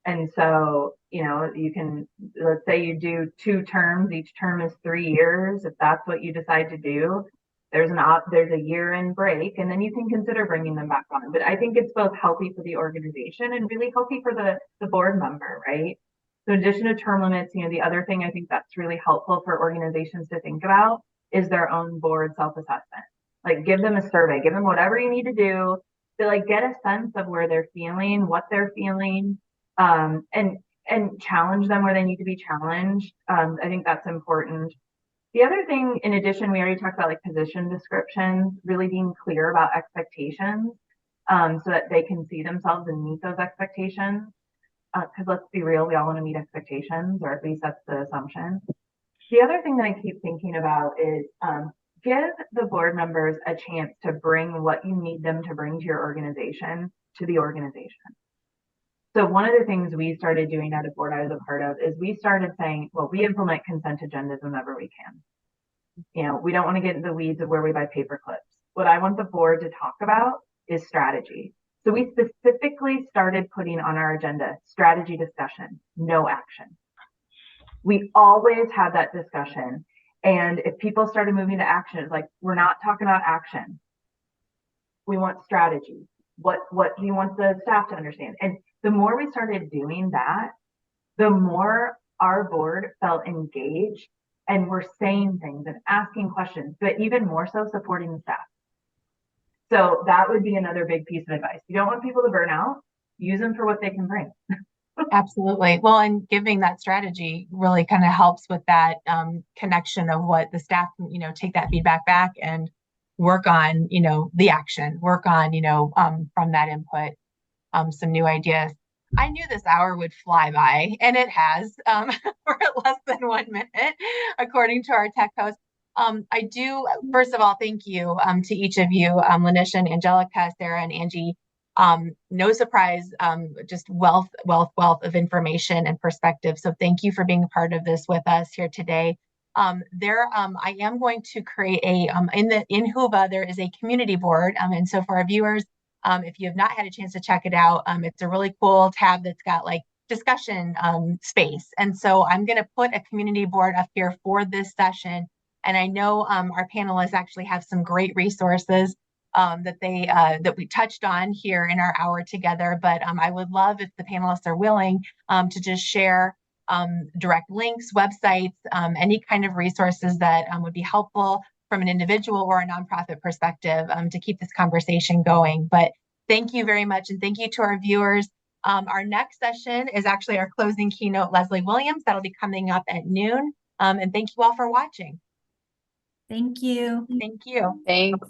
Speaker 3: And so, let's say you do 2 terms, each term is 3 years. If that's what you decide to do, there's a year-end break, and then you can consider bringing them back on. But I think it's both healthy for the organization and really healthy for the board member, right? So in addition to term limits, the other thing I think that's really helpful for organizations to think about is their own board self-assessment. Like give them a survey, give them whatever you need to do to like get a sense of where they're feeling, what they're feeling, and challenge them where they need to be challenged. I think that's important. The other thing, in addition, we already talked about like position descriptions, really being clear about expectations, so that they can see themselves and meet those expectations. Because let's be real, we all want to meet expectations, or at least that's the assumption. The other thing that I keep thinking about is give the board members a chance to bring what you need them to bring to your organization to the organization. So one of the things we started doing at a board I was a part of is we started saying, well, we implement consent agendas whenever we can. We don't want to get into the weeds of where we buy paper clips. What I want the board to talk about is strategy. So we specifically started putting on our agenda strategy discussion, no action. We always had that discussion. And if people started moving to action, it's like, we're not talking about action. We want strategy. What do you want the staff to understand? And the more we started doing that, the more our board felt engaged and we're saying things and asking questions, but even more so supporting the staff. So that would be another big piece of advice. You don't want people to burn out, use them for what they can bring.
Speaker 1: Absolutely. Well, and giving that strategy really kind of helps with that connection of what the staff, take that feedback back and work on, the action, work on, from that input, some new ideas. I knew this hour would fly by, and it has. We're at less than 1 minute, according to our tech host. I do, first of all, thank you to each of you, Lanisha and Angelica, Sarah and Angie. No surprise, just wealth of information and perspective. So thank you for being a part of this with us here today. I am going to create in Whova, there is a community board. And so for our viewers, if you have not had a chance to check it out, it's a really cool tab that's got like discussion space. And so I'm going to put a community board up here for this session. And I know our panelists actually have some great resources that we touched on here in our hour together. But I would love if the panelists are willing to just share direct links, websites, any kind of resources that would be helpful from an individual or a nonprofit perspective to keep this conversation going. But thank you very much. And thank you to our viewers. Our next session is actually our closing keynote, Leslie Williams. That'll be coming up at noon. And thank you all for watching.
Speaker 2: Thank you.
Speaker 1: Thank you.
Speaker 5: Thanks.